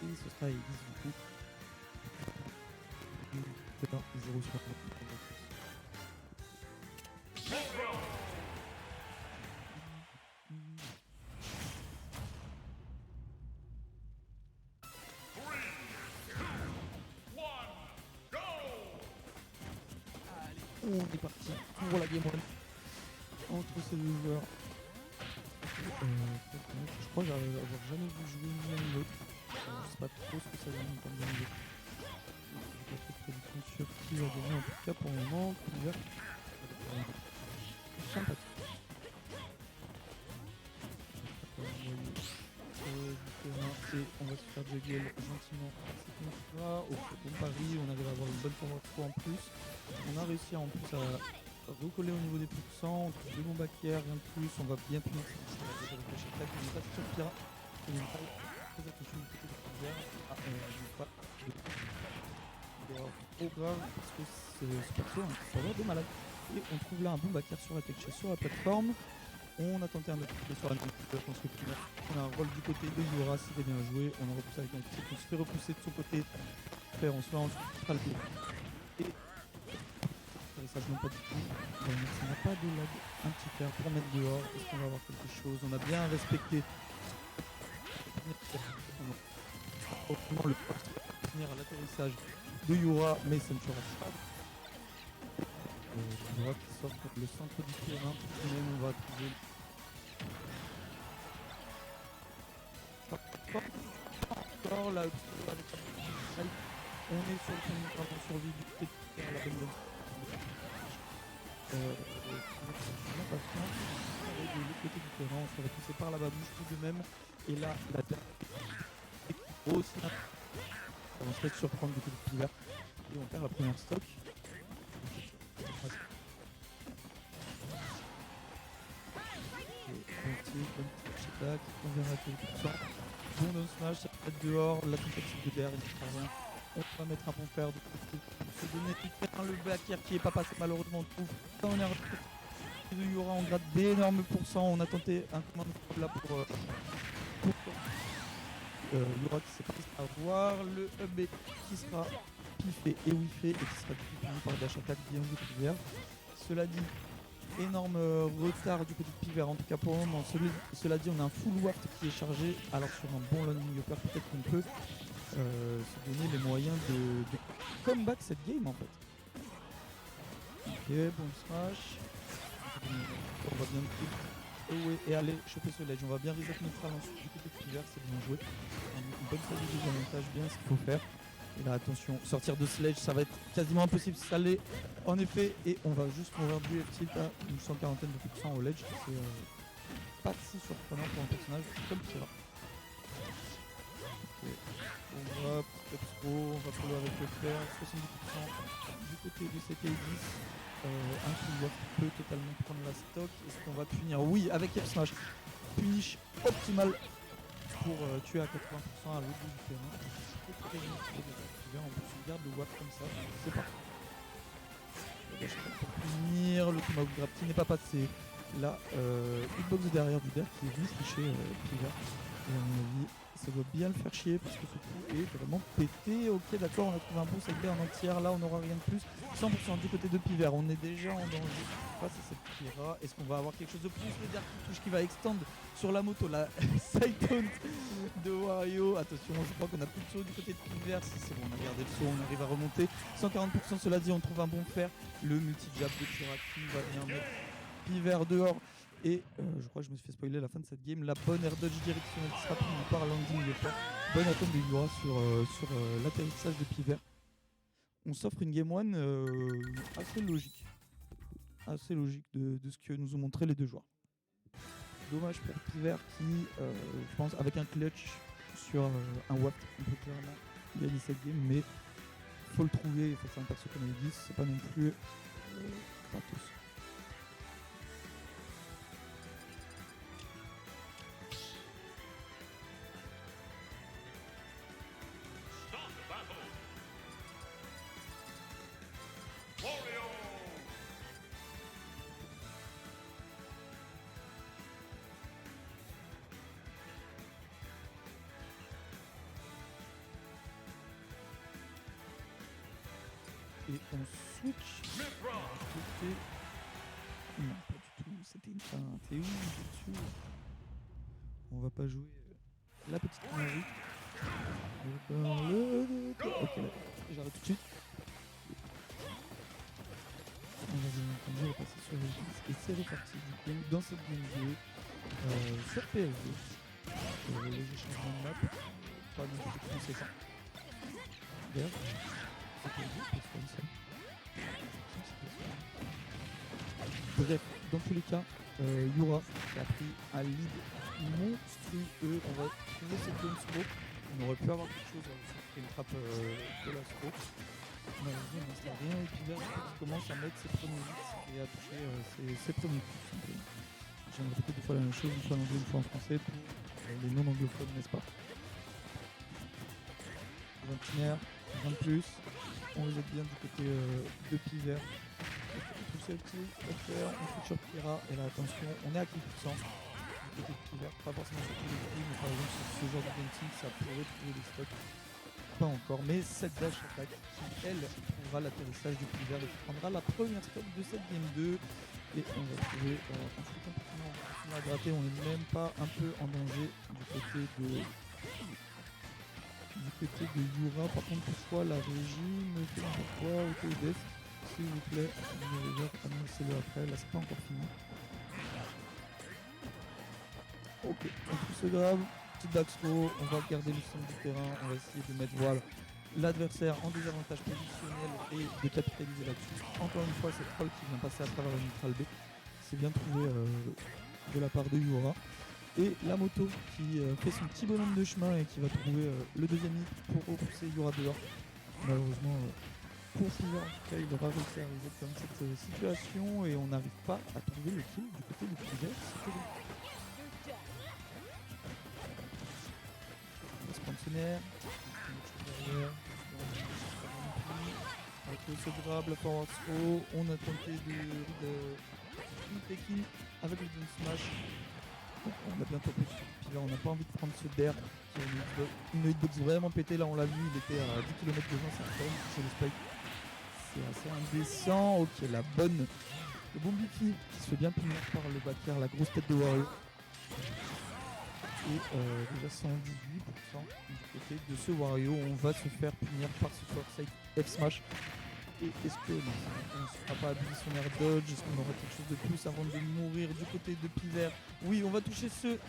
Et ce sera Elise du coup. 0 sur 1. On est parti pour la game one entre ces deux joueurs. Je crois avoir jamais vu jouer ni l'un ni l'autre. Je sais pas trop ce que ça donne en termes de niveau. J'ai pas fait de prédiction sur qui va gagner en tout cas pour le moment. Pulver. Sympathique. Et on va se faire juggle gentiment cette manche-là. Au bon pari, on arrive à avoir une bonne conversion en plus. On a réussi en plus à recoller au niveau des pourcents. On trouve deux bons backers, rien de plus. On va bien punir cette on est pas sur Pira. On est pas très attention du côté de Pira. Pas trop grave parce que c'est perso, ça va de malade. Et on trouve là un bon backer sur la tech sur la plateforme. On a tenté un autre truc sur la construction. On a un rôle du côté de Yura, c'était bien joué. On a repoussé avec un petit on se fait repousser de son côté. Après, on se fait ensuite fera le tour. Et ça se pas du tout. On n'a pas de lag un petit quart pour mettre dehors. Est-ce qu'on va avoir quelque chose? On a bien respecté. Le finir à l'atterrissage de Yura, mais ça ne fera pas. Yura qui sort le centre du terrain. Et même on va trouver. Encore là, on est sur le premier vraiment survie du côté de la bonne zone. De l'autre côté du terrain, on se fait pousser par la babouche tout de même. Et là, la terre est grosse. On se fait surprendre du côté de Pivert. Et on perd la première stock. On vient à 10%. Bon down smash, ça peut être dehors, la tentative de DR, il ne fera rien. On va mettre un bon fer de côté pour se donner le backer qui n'est pas passé malheureusement. On trouve dans l'air de Yura, on gratte d'énormes pourcents. On a tenté un command là pour Yura qui s'est pas à voir. Le hub qui sera piffé et wiffé et qui sera puni par dash attack bien de Pivert. Cela dit, énorme retard du côté de Pivert en tout cas pour le moment. Cela dit, on a un full waft qui est chargé. Alors sur un bon landing upper, peut-être qu'on peut se donner les moyens de comeback cette game en fait. Ok, bon smash. On va bien et aller choper ce ledge. On va bien reset notre rallonge du côté de Pivert, c'est bien joué. Une bonne phase de désavantage, bien ce qu'il faut faire. Et là attention, sortir de ce ledge, ça va être quasiment impossible, ça l'est en effet. Et on va juste mourir du tilt à une 140 de pourcents au ledge. C'est pas si surprenant pour un personnage comme Pira. Okay. On va on va follow avec le fer, 70% du côté de CT10. Un couloir peut totalement prendre la stock. Est-ce qu'on va punir? Oui, avec F-Smash. Punish optimal pour tuer à 80% à l'autre bout du terrain. On peut sauvegarde le WAP comme ça. C'est parti. Pour punir, le Tomahawk Grab qui n'est pas passé. Là, hitbox derrière du DER qui est venu tricher Priver. Et à mon avis, ça doit bien le faire chier parce que ce coup est vraiment pété. Ok, d'accord, on a trouvé un bon side B en entière. Là, on n'aura rien de plus. 100% du côté de Pivert. On est déjà en danger face à cette Pira. Est-ce qu'on va avoir quelque chose de plus? Le DER qui touche, qui va extendre sur la moto. La side taunt de Wario. Attention, je crois qu'on a plus de saut du côté de Pivert. Si c'est bon, on a gardé le saut, on arrive à remonter. 140%, cela dit, on trouve un bon fer. Le multi-jab de Chiraki va bien mettre Pivert dehors. Et je crois que je me suis fait spoiler la fin de cette game. La bonne air dodge directionnelle qui sera prise par landing de fer. Bonne atome de Yura sur l'atterrissage de Pivert. On s'offre une game one assez logique. Assez logique de ce que nous ont montré les deux joueurs. Dommage pour Pivert qui, je pense, avec un clutch sur un watt, on peut clairement gagner cette game. Mais faut le trouver face à un perso comme Elise. C'est pas non plus pas tous. Et on switch. Côté... Non, pas du tout. C'était une feinte. Et oui, dessus. On va pas jouer la petite Marie. Ok, là, j'arrête tout de suite. On va bien entendu repasser sur le 10 et c'est reparti du coup dans cette game 2 sur PS2. Les changements de map, pas non plus conséquents. D'ailleurs, c'est PS2 ou PS1 ça. Bref, dans tous les cas, Yura qui a pris un lead monstrueux. On va trouver cette zone smoke. On aurait pu avoir quelque chose, c'était une trappe de la smoke. Malheureusement, il n'installe rien et puis là, il commence à mettre ses premiers hits et à toucher ses premiers coups. J'en ai répété deux fois la même chose, une fois en anglais, une fois en français pour les non-anglophones, n'est-ce pas? 20 itinéraires, 20 de plus. On les aide bien du côté de Piver. Tout celle-ci, on fout sur Pira et là attention, on est à 15% du côté de Piver, pas forcément sur tous les prix, mais par exemple sur ce genre de game ça pourrait trouver des stocks. Pas encore, mais cette dash attaque qui elle trouvera l'atterrissage du Piver et qui prendra la première stock de cette game 2 et on va trouver un foot un peu plus long, on va gratter, on n'est même pas un peu en danger du côté de Yura. Par contre toutefois la régie me fait n'importe quoi au TDF. S'il vous plaît, annoncez-le après, là c'est pas encore fini. Ok, donc tout se grave, petit backthrow, on va garder le centre du terrain, on va essayer de mettre l'adversaire en désavantage positionnel et de capitaliser là-dessus. Encore une fois, c'est Troll qui vient passer à travers le neutral B. C'est bien trouvé de la part de Yura. Et la moto qui fait son petit bonhomme de chemin et qui va trouver le deuxième hit pour repousser Yura dehors. Malheureusement, pour Silver, en tout cas, il aura réussi à arriver comme cette situation et on n'arrive pas à trouver le kill du côté du Piver. On va se prendre ce nerf. Avec le grab, la forward throw, on a tenté de taking avec le down smash. On a bien topé sur Piver, on n'a pas envie de prendre ce dair qui est une hitbox vraiment pétée. Là on l'a vu, il était à 10 km devant, c'est incroyable, c'est le spike. C'est assez indécent. Ok, la bonne. Le bon Biffy qui se fait bien punir par le backer, la grosse tête de Wario. Et déjà 118% du côté de ce Wario. On va se faire punir par ce foresight F smash. Et est-ce que non, on ne sera pas abusé son air dodge? Est-ce qu'on aura quelque chose de plus avant de mourir du côté de Piver? Oui, on va toucher ce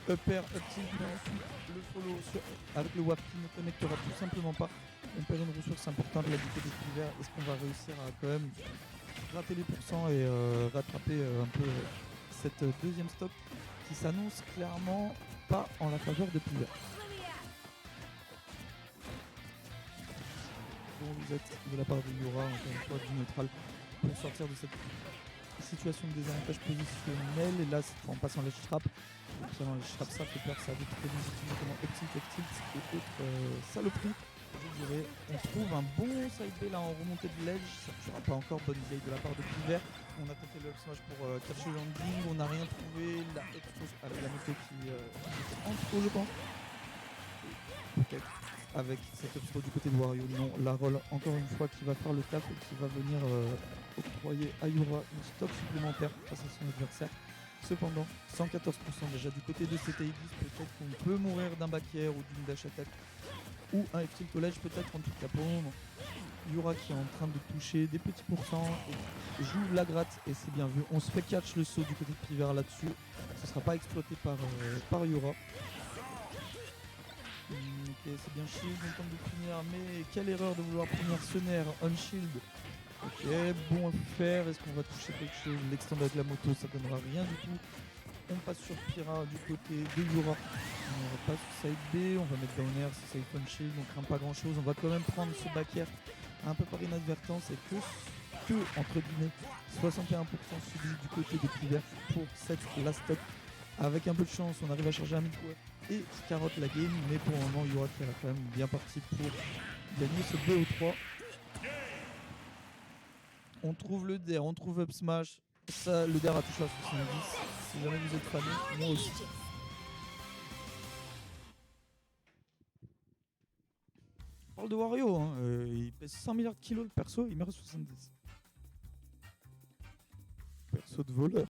upper up tilt, mais ensuite le follow avec le warp qui ne connectera tout simplement pas. On perd une ressource importante là du côté de Piver. Est-ce qu'on va réussir à quand même gratter les pourcents et rattraper un peu cette deuxième stock qui s'annonce clairement pas en la faveur de Piver? Bon, vous êtes de la part de Yura, encore une fois, du neutral pour sortir de cette situation de désavantage positionnel. Et là, en passant les trappes, les trappes, ça fait peur, ça a des très bons outils, notamment Up-Tilt et autres saloperies. Je dirais, on trouve un bon side B là en remontée de ledge, ça ne sera pas encore bonne vieille de la part de Piver. On a tenté le up smash pour catcher le landing, on n'a rien trouvé, la expose avec la moto qui en trop je pense. Peut-être avec cette up du côté de Wario, non, la roll encore une fois qui va faire le taf et qui va venir octroyer à Yura une stock supplémentaire face à son adversaire. Cependant, 114% déjà du côté de CTX, peut-être qu'on peut mourir d'un back air ou d'une dash attack ou un F-tilt au ledge peut-être en tout cas pour le moment. Yura qui est en train de toucher des petits pourcents et joue la gratte et c'est bien vu. On se fait catch le saut du côté de Piver là-dessus. Ce ne sera pas exploité par Yura. Ok, c'est bien shield, on tente de punir, mais quelle erreur de vouloir punir ce nerf on shield. Ok, bon à faire, est-ce qu'on va toucher quelque chose? L'extend avec la moto, ça donnera rien du tout. On passe sur Pira du côté de Yura. On passe sur side B, on va mettre down air, c'est safe on shield, on craint pas grand chose. On va quand même prendre ce back air un peu par inadvertance et que entre guillemets 61% subi du côté des Piver pour cette last stock. Avec un peu de chance, on arrive à charger un mid-way et carotte la game, mais pour le moment, Yura qui est quand même bien parti pour gagner ce BO3. On trouve le dair, on trouve up smash. Ça, le dair a touché à 70. Si jamais vous êtes fan, moi aussi. parle de Wario, hein. Il pèse 100 milliards de kilos le perso, il meurt à 70. Perso de voleur.